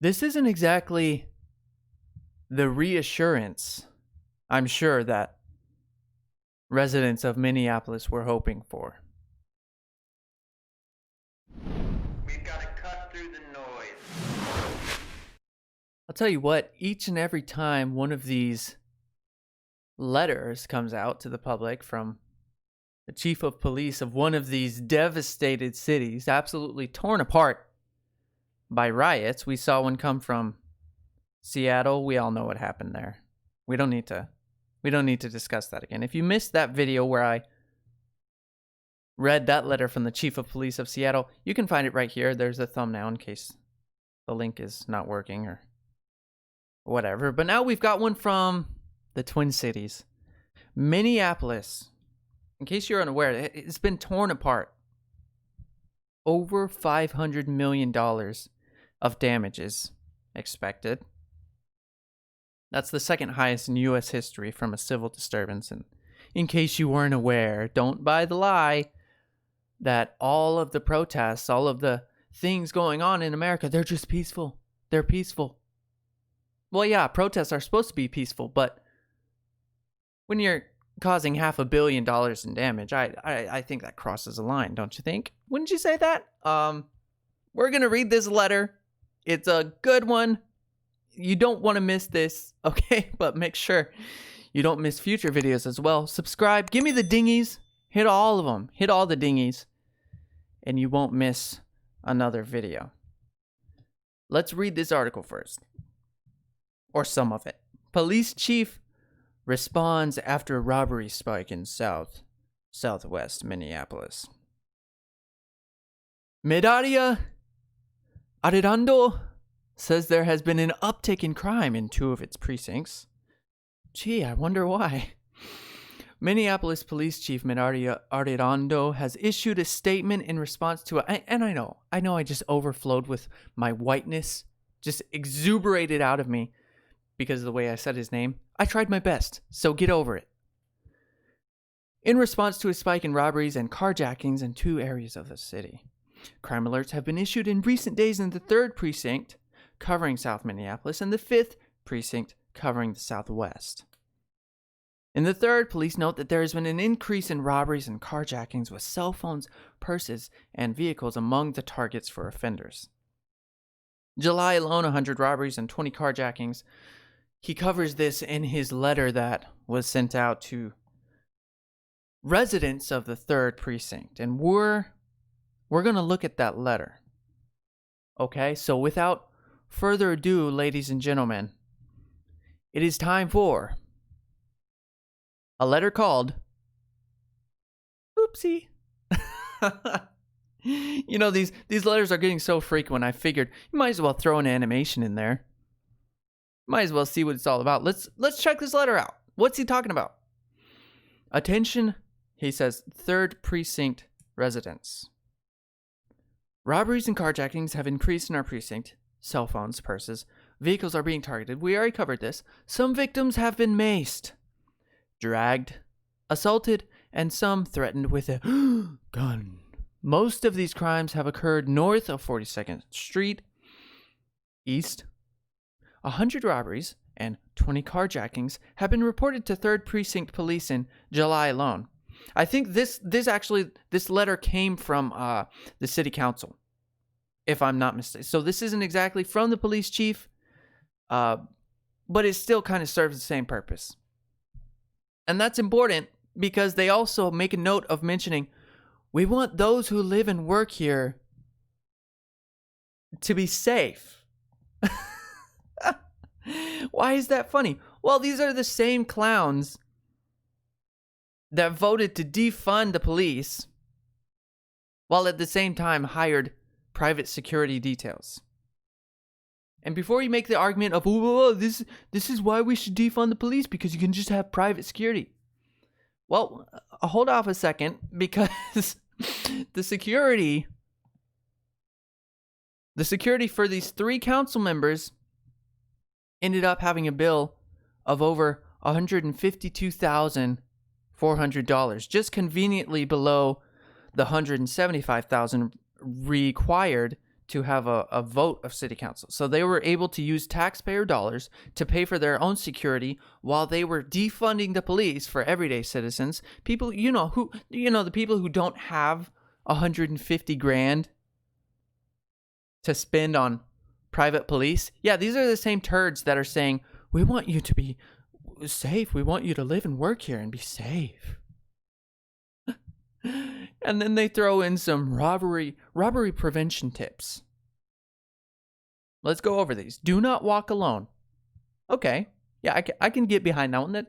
This isn't exactly the reassurance, I'm sure, that residents of Minneapolis were hoping for. We've got to cut through the noise. I'll tell you what, each and every time one of these letters comes out to the public from the chief of police of one of these devastated cities, absolutely torn apart by riots. We saw one come from Seattle. We all know what happened there. We don't need to discuss that again. If you missed that video where I read that letter from the chief of police of Seattle, you can find it right here. There's a thumbnail in case the link is not working or whatever. But now we've got one from the Twin Cities, Minneapolis. In case you're unaware, it's been torn apart. Over $500 million of damages expected. That's the second highest in U.S. history from a civil disturbance. And in case you weren't aware, don't buy the lie that all of the protests, all of the things going on in America, they're just peaceful. They're peaceful. Well, yeah, protests are supposed to be peaceful, but when you're causing $500 million in damage, I think that crosses a line, don't you think? Wouldn't you say that? We're going to read this letter. It's a good one. You don't want to miss this, okay? But make sure you don't miss future videos as well. Subscribe. Give me the dingies. Hit all of them. Hit all the dingies. And you won't miss another video. Let's read this article first. Or some of it. Police chief responds after robbery spike in southwest Minneapolis. Medalla Arredondo says there has been an uptick in crime in 2 of its precincts. Gee, I wonder why. Minneapolis Police Chief Medalla Arredondo has issued a statement in response to and I know I just overflowed with my whiteness, just exuberated out of me because of the way I said his name. I tried my best, so get over it. In response to a spike in robberies and carjackings in 2 areas of the city, crime alerts have been issued in recent days in the 3rd precinct, covering South Minneapolis, and the 5th precinct, covering the Southwest. In the 3rd, police note that there has been an increase in robberies and carjackings with cell phones, purses, and vehicles among the targets for offenders. July alone, 100 robberies and 20 carjackings. He covers this in his letter that was sent out to residents of the 3rd precinct. And we're going to look at that letter. Okay, so without further ado, ladies and gentlemen, it is time for a letter called Oopsie. You know, these letters are getting so frequent, I figured you might as well throw an animation in there. Might as well see what it's all about. Let's check this letter out. What's he talking about? Attention, he says, 3rd precinct residents. Robberies and carjackings have increased in our precinct. Cell phones, purses, vehicles are being targeted. We already covered this. Some victims have been maced, dragged, assaulted, and some threatened with a gun. Most of these crimes have occurred north of 42nd Street, east. 100 robberies and 20 carjackings have been reported to 3rd Precinct Police in July alone. I think this letter came from the City Council, if I'm not mistaken. So this isn't exactly from the police chief, but it still kind of serves the same purpose. And that's important because they also make a note of mentioning, we want those who live and work here to be safe. Why is that funny? Well, these are the same clowns that voted to defund the police while at the same time hired private security details. And before you make the argument of, oh, this is why we should defund the police, because you can just have private security. Well, hold off a second, because the security for these 3 council members ended up having a bill of over $152,400, just conveniently below the $175,000 required to have a vote of city council. So they were able to use taxpayer dollars to pay for their own security while they were defunding the police for everyday citizens. People, the people who don't have 150 grand to spend on private police. Yeah, these are the same turds that are saying, we want you to be safe. We want you to live and work here and be safe. And then they throw in some robbery prevention tips. Let's go over these. Do not walk alone. Okay. Yeah, I can get behind that one. That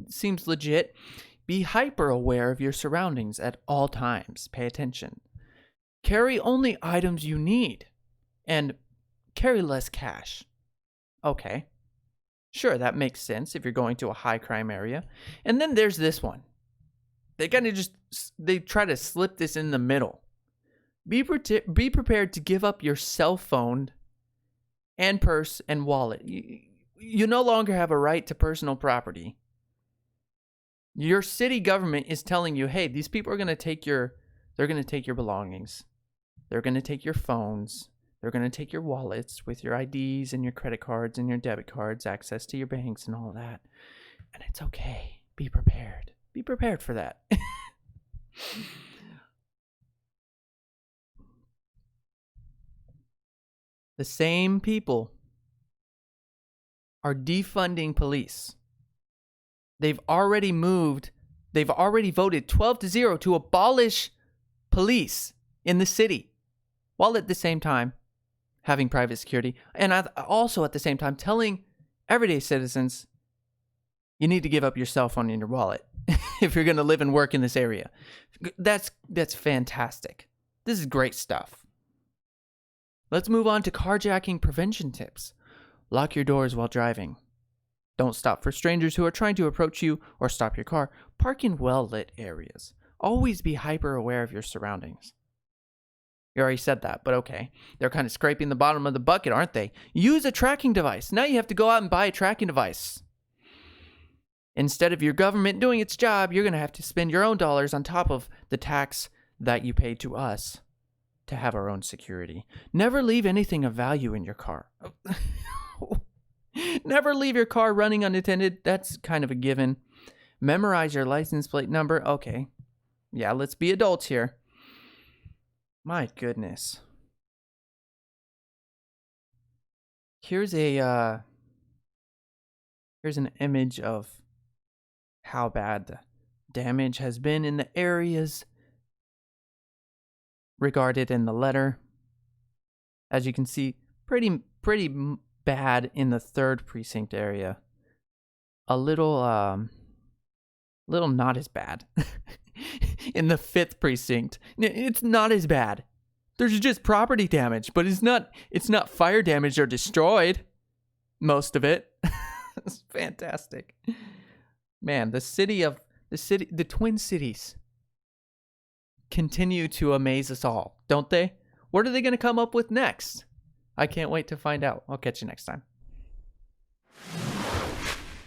seems legit. Be hyper aware of your surroundings at all times. Pay attention. Carry only items you need. And carry less cash. Okay. Sure, that makes sense if you're going to a high crime area. And then there's this one. They kind of they try to slip this in the middle. Be prepared to give up your cell phone and purse and wallet. You no longer have a right to personal property. Your city government is telling you, hey, these people are going to take your belongings. They're going to take your phones. They're going to take your wallets with your IDs and your credit cards and your debit cards, access to your banks and all of that. And it's okay. Be prepared. Be prepared for that. The same people are defunding police. They've already voted 12-0 to abolish police in the city, while at the same time having private security, and also at the same time telling everyday citizens, you need to give up your cell phone and your wallet if you're going to live and work in this area. That's fantastic. This is great stuff. Let's move on to carjacking prevention tips. Lock your doors while driving. Don't stop for strangers who are trying to approach you or stop your car. Park in well-lit areas. Always be hyper aware of your surroundings. You already said that, but okay. They're kind of scraping the bottom of the bucket, aren't they? Use a tracking device. Now you have to go out and buy a tracking device. Instead of your government doing its job, you're going to have to spend your own dollars on top of the tax that you pay to us to have our own security. Never leave anything of value in your car. Never leave your car running unattended. That's kind of a given. Memorize your license plate number. Okay. Yeah, let's be adults here. My goodness. Here's an image of how bad the damage has been in the areas regarded in the letter. As you can see, pretty bad in the 3rd precinct area. A little not as bad in the 5th precinct. It's not as bad. There's just property damage, but it's not fire damage or destroyed. Most of it. It's fantastic. Man, the Twin Cities continue to amaze us all, don't they? What are they going to come up with next? I can't wait to find out. I'll catch you next time.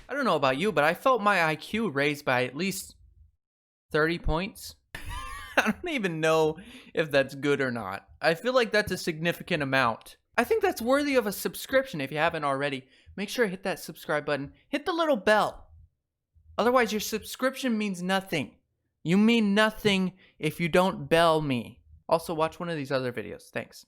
I don't know about you, but I felt my IQ raised by at least 30 points. I don't even know if that's good or not. I feel like that's a significant amount. I think that's worthy of a subscription if you haven't already. Make sure to hit that subscribe button. Hit the little bell. Otherwise, your subscription means nothing. You mean nothing if you don't bell me. Also, watch one of these other videos. Thanks.